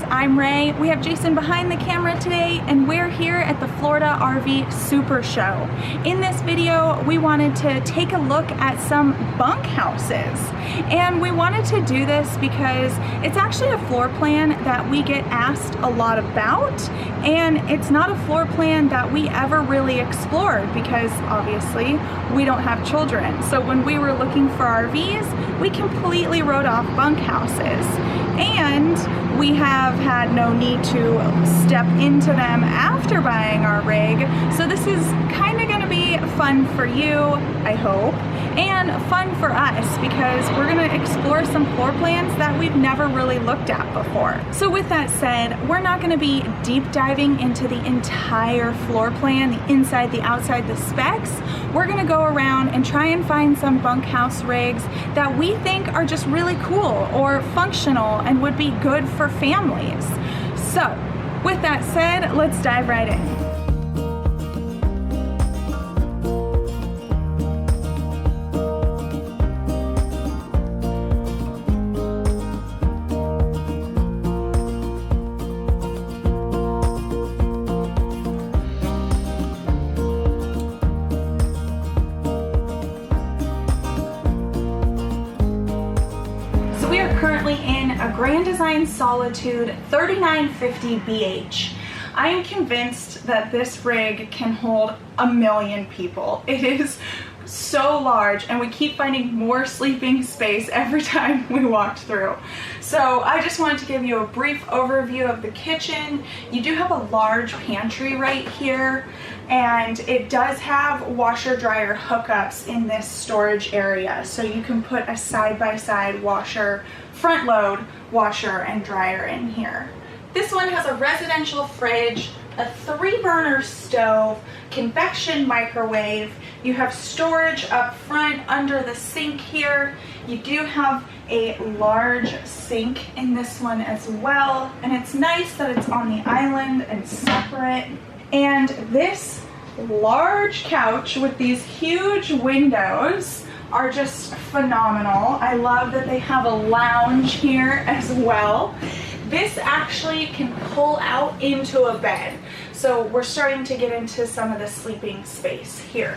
I'm Ray. We have Jason behind the camera today, and we're here at the Florida RV Supershow. In this video, we wanted to take a look at some bunkhouses, and we wanted to do this because it's actually a floor plan that we get asked a lot about, and it's not a floor plan that we ever really explored because obviously we don't have children. So when we were looking for RVs, we completely wrote off bunkhouses, and we have had no need to step into them after buying our rig. So this is kind of going to be fun for you, I hope, and fun for us because we're going to explore some floor plans that we've never really looked at before. So with that said, we're not going to be deep diving into the entire floor plan, the inside, the outside, the specs. We're going to go around and try and find some bunkhouse rigs that we think are just really cool or functional and would be good for families. So with that said, let's dive right in. We are currently in a Grand Design Solitude 3950 BH. I am convinced that this rig can hold 1 million people. It is so large, and we keep finding more sleeping space every time we walked through. So I just wanted to give you a brief overview of the kitchen. You do have a large pantry right here, and it does have washer dryer hookups in this storage area, so you can put a side-by-side washer, front load washer and dryer in here. This one has a residential fridge, a 3-burner stove, convection microwave. You have storage up front under the sink here. You do have a large sink in this one as well, and it's nice that it's on the island and separate. And this large couch with these huge windows are just phenomenal. I love that they have a lounge here as well. This actually can pull out into a bed. So we're starting to get into some of the sleeping space here.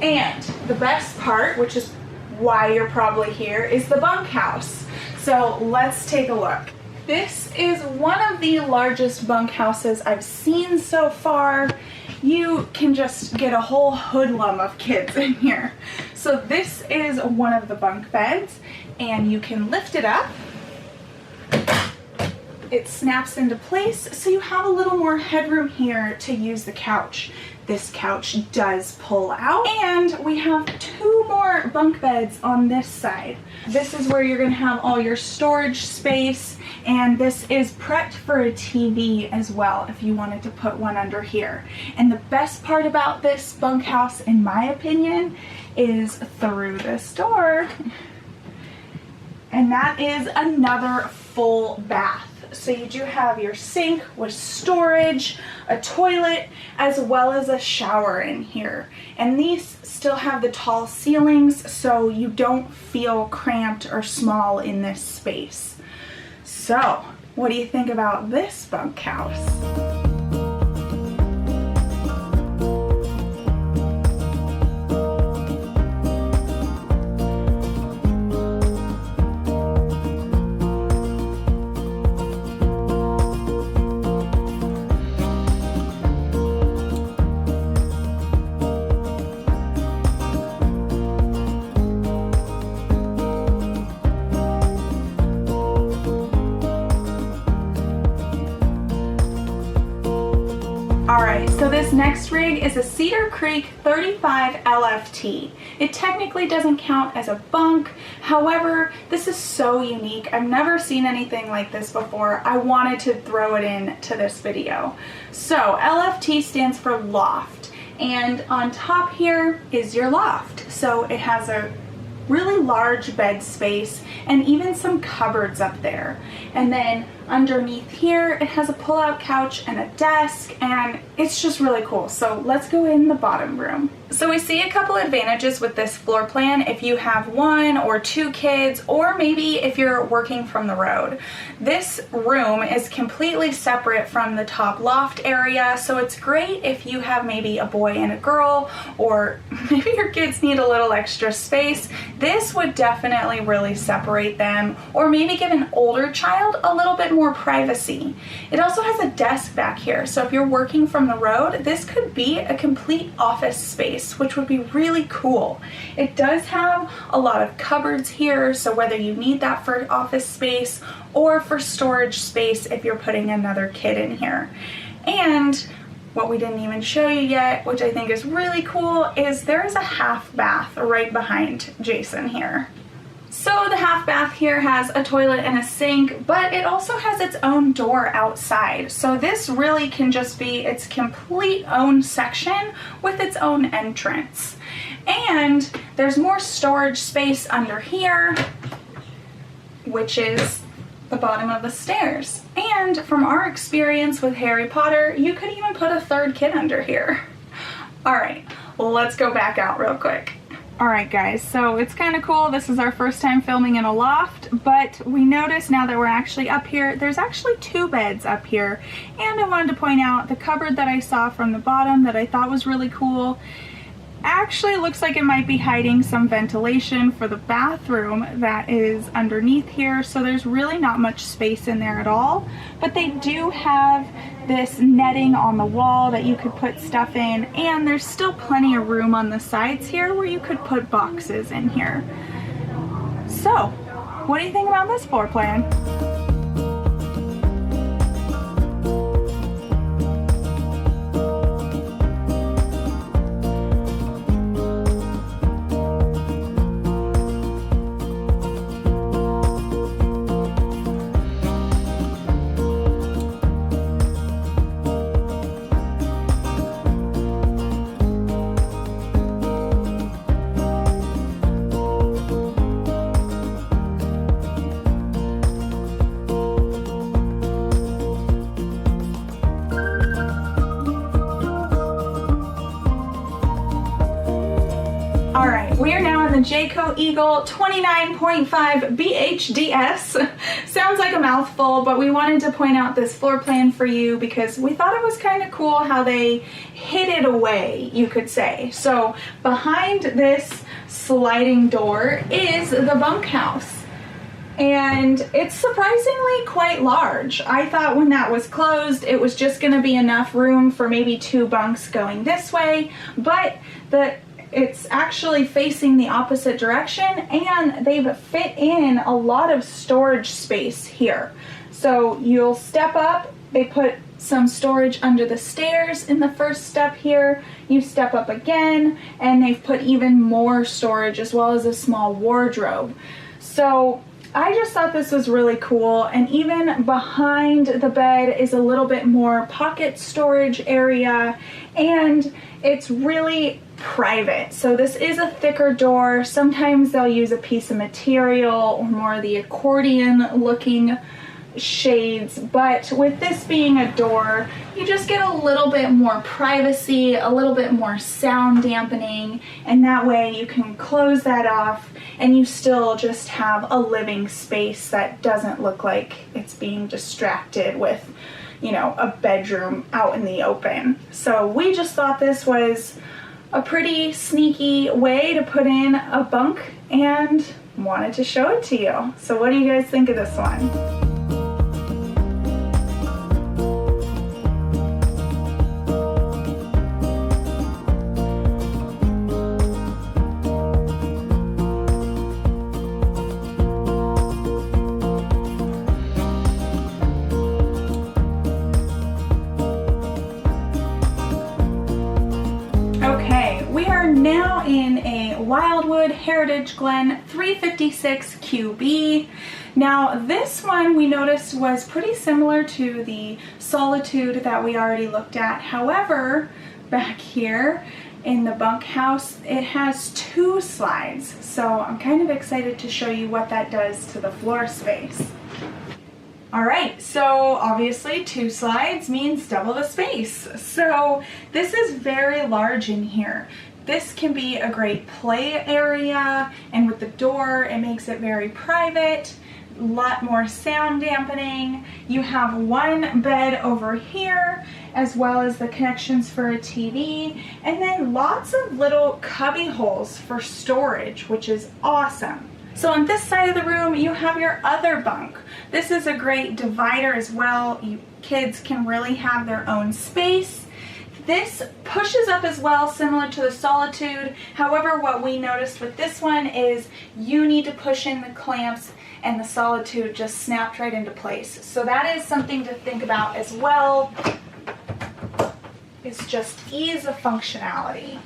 And the best part, which is why you're probably here, is the bunkhouse. So let's take a look. This is one of the largest bunkhouses I've seen so far. You can just get a whole hoodlum of kids in here. So this is one of the bunk beds, and you can lift it up. It snaps into place, so you have a little more headroom here to use the couch. This couch does pull out, and we have 2 more bunk beds on this side. This is where you're going to have all your storage space, and this is prepped for a TV as well if you wanted to put one under here. And the best part about this bunkhouse, in my opinion, is through this door. And that is another full bath. So you do have your sink with storage, a toilet, as well as a shower in here. And these still have the tall ceilings, so you don't feel cramped or small in this space. So, what do you think about this bunkhouse? Alright, so this next rig is a Cedar Creek 35 LFT. It technically doesn't count as a bunk, however, this is so unique. I've never seen anything like this before. I wanted to throw it in to this video. So LFT stands for loft, and on top here is your loft. So it has a really large bed space and even some cupboards up there. And then Underneath here, it has a pull-out couch and a desk, and it's just really cool. So let's go in the bottom room. So we see a couple advantages with this floor plan if you have 1 or 2 kids, or maybe if you're working from the road. This room is completely separate from the top loft area, so it's great if you have maybe a boy and a girl, or maybe your kids need a little extra space. This would definitely really separate them, or maybe give an older child a little bit more privacy. It also has a desk back here, so if you're working from the road, this could be a complete office space, which would be really cool. It does have a lot of cupboards here, so whether you need that for office space or for storage space if you're putting another kid in here. And what we didn't even show you yet, which I think is really cool, is there is a half bath right behind Jason here. So the half bath here has a toilet and a sink, but it also has its own door outside. So this really can just be its complete own section with its own entrance. And there's more storage space under here, which is the bottom of the stairs. And from our experience with Harry Potter, you could even put a 3rd kid under here. All right, let's go back out real quick. Alright guys, so it's kind of cool. This is our first time filming in a loft, but we noticed now that we're actually up here, there's actually 2 beds up here. And I wanted to point out the cupboard that I saw from the bottom that I thought was really cool. Actually looks like it might be hiding some ventilation for the bathroom that is underneath here, so there's really not much space in there at all. But they do have this netting on the wall that you could put stuff in, and there's still plenty of room on the sides here where you could put boxes in here. So, what do you think about this floor plan? Alright, we are now in the Jayco Eagle 29.5 BHDS. Sounds like a mouthful, but we wanted to point out this floor plan for you because we thought it was kind of cool how they hid it away, you could say. So behind this sliding door is the bunkhouse. And it's surprisingly quite large. I thought when that was closed, it was just going to be enough room for maybe 2 bunks going this way, but it's actually facing the opposite direction, and they've fit in a lot of storage space here. So you'll step up, they put some storage under the stairs in the first step here, you step up again, and they've put even more storage as well as a small wardrobe. So I just thought this was really cool, and even behind the bed is a little bit more pocket storage area, and it's really private. So this is a thicker door. Sometimes they'll use a piece of material or more of the accordion looking shades, but with this being a door, you just get a little bit more privacy, a little bit more sound dampening, and that way you can close that off and you still just have a living space that doesn't look like it's being distracted with, you know, a bedroom out in the open. So we just thought this was a pretty sneaky way to put in a bunk and wanted to show it to you. So what do you guys think of this one? Now in a Wildwood Heritage Glen 356 QB. Now this one we noticed was pretty similar to the Solitude that we already looked at. However, back here in the bunkhouse, it has 2 slides. So I'm kind of excited to show you what that does to the floor space. All right, so obviously 2 slides means double the space. So this is very large in here. This can be a great play area, and with the door, it makes it very private. A lot more sound dampening. You have 1 bed over here, as well as the connections for a TV, and then lots of little cubby holes for storage, which is awesome. So on this side of the room, you have your other bunk. This is a great divider as well. You kids can really have their own space. This pushes up as well, similar to the Solitude. However, what we noticed with this one is you need to push in the clamps, and the Solitude just snapped right into place. So that is something to think about as well. It's just ease of functionality.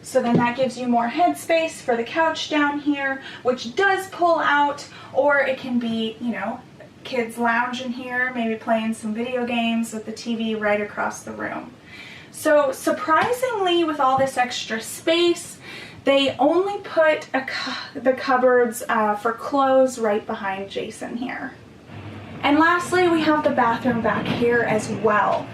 So then that gives you more headspace for the couch down here, which does pull out, or it can be, you know, kids lounge in here, maybe playing some video games with the TV right across the room. So surprisingly, with all this extra space, they only put the cupboards for clothes right behind Jason here. And lastly, we have the bathroom back here as well.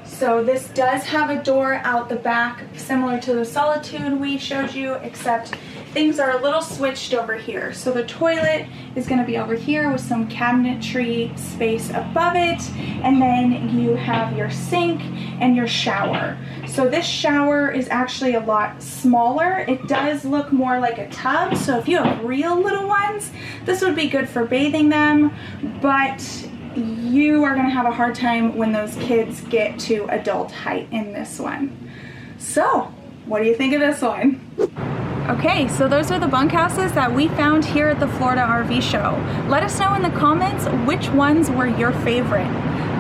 So this does have a door out the back, similar to the Solitude we showed you, except things are a little switched over here. So the toilet is going to be over here with some cabinetry space above it, and then you have your sink and your shower. So this shower is actually a lot smaller. It does look more like a tub, so if you have real little ones, this would be good for bathing them, but you are going to have a hard time when those kids get to adult height in this one. So, what do you think of this one? Okay, so those are the bunkhouses that we found here at the Florida RV show. Let us know in the comments which ones were your favorite.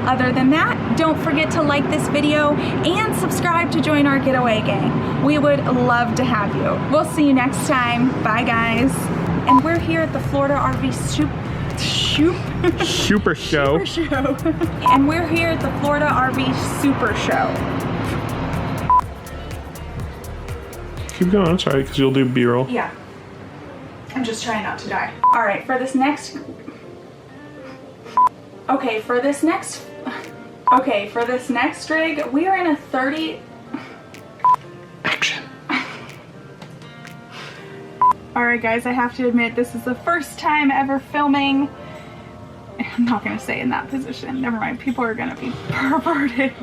Other than that, don't forget to like this video and subscribe to join our getaway gang. We would love to have you. We'll see you next time. Bye guys. And we're here at the Florida RV Supershow. And we're here at the Florida RV Supershow. Keep going, sorry, because you'll do B-roll. Yeah. I'm just trying not to die. All right, for this next... Okay, for this next rig, we are in a 30... Action. Alright guys, I have to admit, this is the first time ever filming. I'm not going to stay in that position. Never mind, people are going to be perverted.